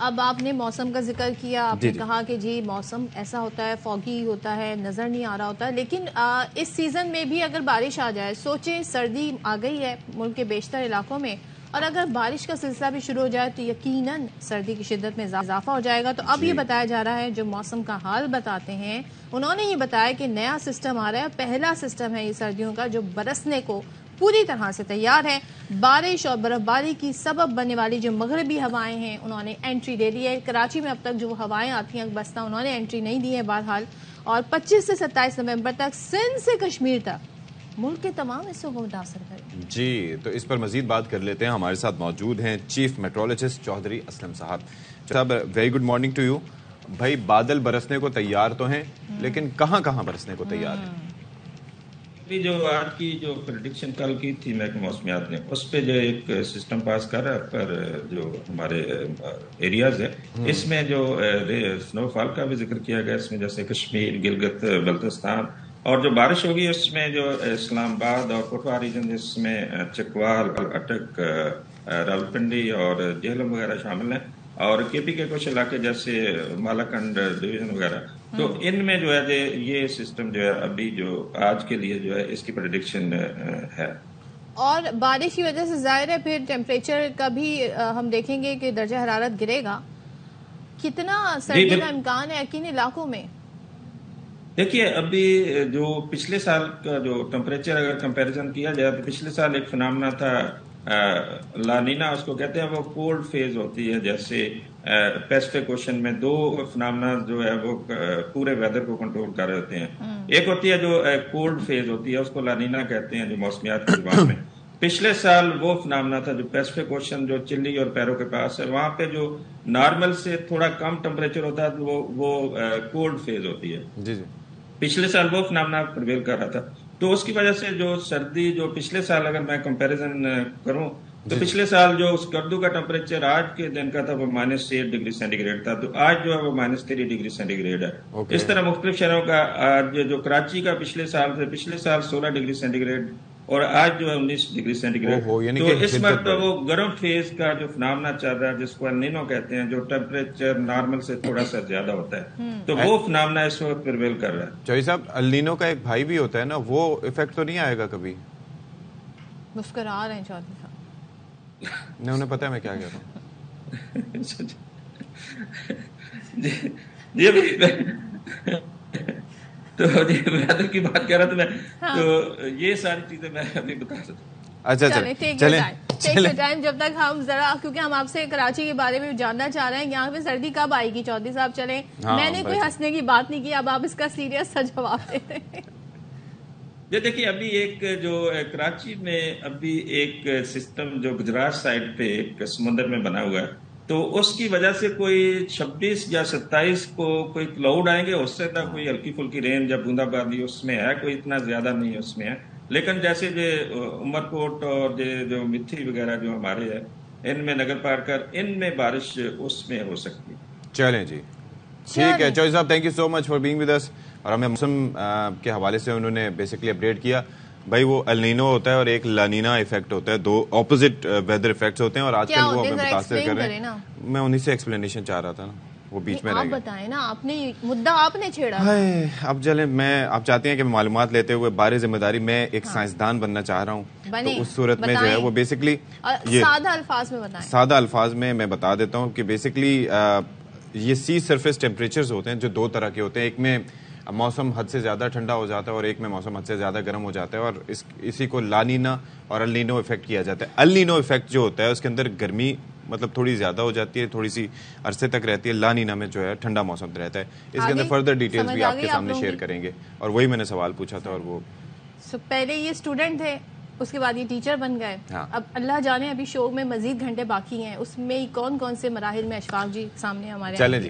اب آپ نے موسم کا ذکر کیا، آپ نے کہا کہ جی موسم ایسا ہوتا ہے، فوگی ہوتا ہے، نظر نہیں آ رہا ہوتا ہے، لیکن اس سیزن میں بھی اگر بارش آ جائے، سوچیں سردی آ گئی ہے ملک کے بیشتر علاقوں میں، اور اگر بارش کا سلسلہ بھی شروع ہو جائے تو یقیناً سردی کی شدت میں اضافہ ہو جائے گا۔ تو اب یہ بتایا جا رہا ہے، جو موسم کا حال بتاتے ہیں انہوں نے یہ بتایا کہ نیا سسٹم آ رہا ہے، پہلا سسٹم ہے یہ سردیوں کا جو برسنے کو پوری طرح سے تیار ہے۔ بارش اور برف باری کی سبب بننے والی جو مغربی ہوائیں ہیں انہوں نے انٹری لے لی ہے۔ کراچی میں اب تک جو ہوائیں آتی ہیں بستہ انہوں نے انٹری نہیں دی ہے بہرحال، اور 25 سے 27 نومبر تک سندھ سے کشمیر تک ملک کے تمام حصوں کو متاثر کرے۔ جی، تو اس پر مزید بات کر لیتے ہیں، ہمارے ساتھ موجود ہیں چیف میٹرولوجسٹ چودھری اسلم صاحب۔ Very good morning to you. بھائی بادل برسنے کو تیار تو ہیں، لیکن کہاں کہاں برسنے کو تیار ہیں؟ جو آج کی جو پریڈکشن کل کی تھی محکمہ موسمیات نے، اس پہ جو ایک سسٹم پاس کر رہا ہے پر جو ہمارے ایریاز ہے اس میں جو سنو فال کا بھی ذکر کیا گیا، اس میں جیسے کشمیر، گلگت بلتستان، اور جو بارش ہوگی اس میں جو اسلام آباد اور کوٹوا ریجن، اس میں چکوال، اٹک، راولپنڈی اور جہلم وغیرہ شامل ہیں، اور کے پی کے کچھ علاقے جیسے مالاکنڈ ڈویژن وغیرہ، تو ان میں جو ہے یہ سسٹم جو ہے ابھی جو آج کے لیے جو ہے اس کی پریڈکشن ہے۔ اور بارش کی وجہ سے ظاہر ہے پھر ٹیمپریچر کا بھی ہم دیکھیں گے کہ درجہ حرارت گرے گا، کتنا سردی کا امکان ہے کن علاقوں میں؟ دیکھیے ابھی جو پچھلے سال کا جو ٹمپریچر اگر کمپیریزن کیا جائے تو پچھلے سال ایک فنامنا تھا لانینا اس کو کہتے ہیں، وہ کولڈ فیز ہوتی ہے، جیسے پیسفک اوشن میں دو فنامنا جو ہے وہ پورے ویدر کو کنٹرول کر رہے ہوتے ہیں۔ ایک ہوتی ہے جو کولڈ فیز ہوتی ہے، اس کو لانینا کہتے ہیں جو موسمیات کی زبان میں۔ پچھلے سال وہ فنامنا تھا جو پیسفک اوشن جو چلی اور پیرو کے پاس ہے، وہاں پہ جو نارمل سے تھوڑا کم ٹمپریچر ہوتا ہے وہ کولڈ فیز ہوتی ہے۔ جی جی، پچھلے سال وہ فنامنا پرویل کر رہا تھا، تو اس کی وجہ سے جو سردی جو پچھلے سال اگر میں کمپیریزن کروں تو پچھلے سال جو اس گردو کا ٹمپریچر آج کے دن کا تھا وہ -8 ڈگری سینٹی گریڈ تھا، تو آج جو ہے وہ -3 ڈگری سینٹی گریڈ ہے۔ اس طرح مختلف شہروں کا آج جو کراچی کا پچھلے سال 16 ڈگری سینٹی گریڈ اور آج جو ہے 19 ڈگری سینٹی گریڈ، تو اس وقت وہ گرم فیز کا جو فنامنا چل رہا ہے جس کو النینو کہتے ہیں، جو ٹمپریچر نارمل سے تھوڑا سا زیادہ ہوتا ہے، تو وہ فنامنا اس وقت پرویل کر رہا ہے۔ چوہدری صاحب، النینو کا ایک بھائی بھی ہوتا ہے نا، وہ ایفیکٹ تو نہیں آئے گا کبھی؟ مسکرا رہے ہیں چودھری صاحب، نہیں انہیں پتا ہے میں کیا کہہ رہا ہوں۔ تو ویدر کی بات کر رہا تھا میں، تو یہ ساری چیزیں میں ابھی بتا سکتا ہوں۔ اچھا چلیں ٹائم، جب تک ہم ذرا، کیونکہ ہم آپ سے کراچی کے بارے میں جاننا چاہ رہے ہیں، یہاں پہ سردی کب آئے گی چودھری صاحب؟ چلیں، میں نے کوئی ہنسنے کی بات نہیں کی، اب آپ اس کا سیریس سا جواب دیتے ہیں۔ دیکھیے ابھی ایک جو کراچی میں ابھی ایک سسٹم جو گجرات سائڈ پہ ایک سمندر میں بنا ہوا ہے، تو اس کی وجہ سے کوئی 26 یا 27 کو کوئی کلاؤڈ آئیں گے، اس سے کوئی ہلکی پھلکی رین یا بوندا باندی اس میں ہے، کوئی اتنا زیادہ نہیں اس میں ہے، لیکن جیسے جو عمر کوٹ اور جو مٹھی وغیرہ جو ہمارے ہیں ان میں، نگر پارکر، ان میں بارش اس میں ہو سکتی ہے۔ چلیں جی، ٹھیک ہے چوہدری صاحب، thank you so much for being with us, اور ہمیں موسم کے حوالے سے انہوں نے بیسکلی اپڈیٹ کیا۔ بھائی وہ النینو ہوتا ہے اور ایک لانینا ایفیکٹ ہوتا ہے، دو اپوزٹ ویدر ایفیکٹس ہوتے ہیں، اور آج کل وہ ہمیں متاثر کر رہے ہیں۔ میں انہی سے ایکسپلینیشن چاہ رہا تھا نا، وہ بیچ میں رہ گیا۔ آپ بتائیں نا، آپ نے مدعا آپ نے چھیڑا۔ اب چلیں، آپ چاہتے ہیں کہ معلومات لیتے ہوئے بارے ذمہ داری، میں ایک سائنسدان بننا چاہ رہا ہوں، تو اس صورت میں جو ہے وہ بیسکلی سادہ الفاظ میں بتائیں۔ سادہ الفاظ میں بتا دیتا ہوں کہ بیسکلی یہ سی سرفیس ٹیمپریچرز ہوتے ہیں جو دو طرح کے ہوتے ہیں، ایک میں موسم حد سے زیادہ ٹھنڈا ہو جاتا ہے اور ایک میں موسم حد سے زیادہ گرم ہو جاتا ہے، اور اسی کو لانینا اور النینو ایفیکٹ کیا جاتا ہے۔ النینو ایفیکٹ جو ہوتا ہے اس کے اندر گرمی مطلب تھوڑی زیادہ ہو جاتی ہے، تھوڑی سی عرصے تک رہتی ہے، لانینا میں جو ہے ٹھنڈا موسم رہتا ہے۔ اس کے اندر فردر ڈیٹیلز بھی آپ کے سامنے شیئر کریں گے، اور وہی میں نے سوال پوچھا تھا، اور وہ پہلے یہ اسٹوڈنٹ تھے، اس کے بعد یہ ٹیچر بن گئے، اب اللہ جانے ابھی شو میں مزید گھنٹے باقی ہیں، اس میں کون کون سے مراحل میں اشفاق جی سامنے ہمارے۔ چلیں جی۔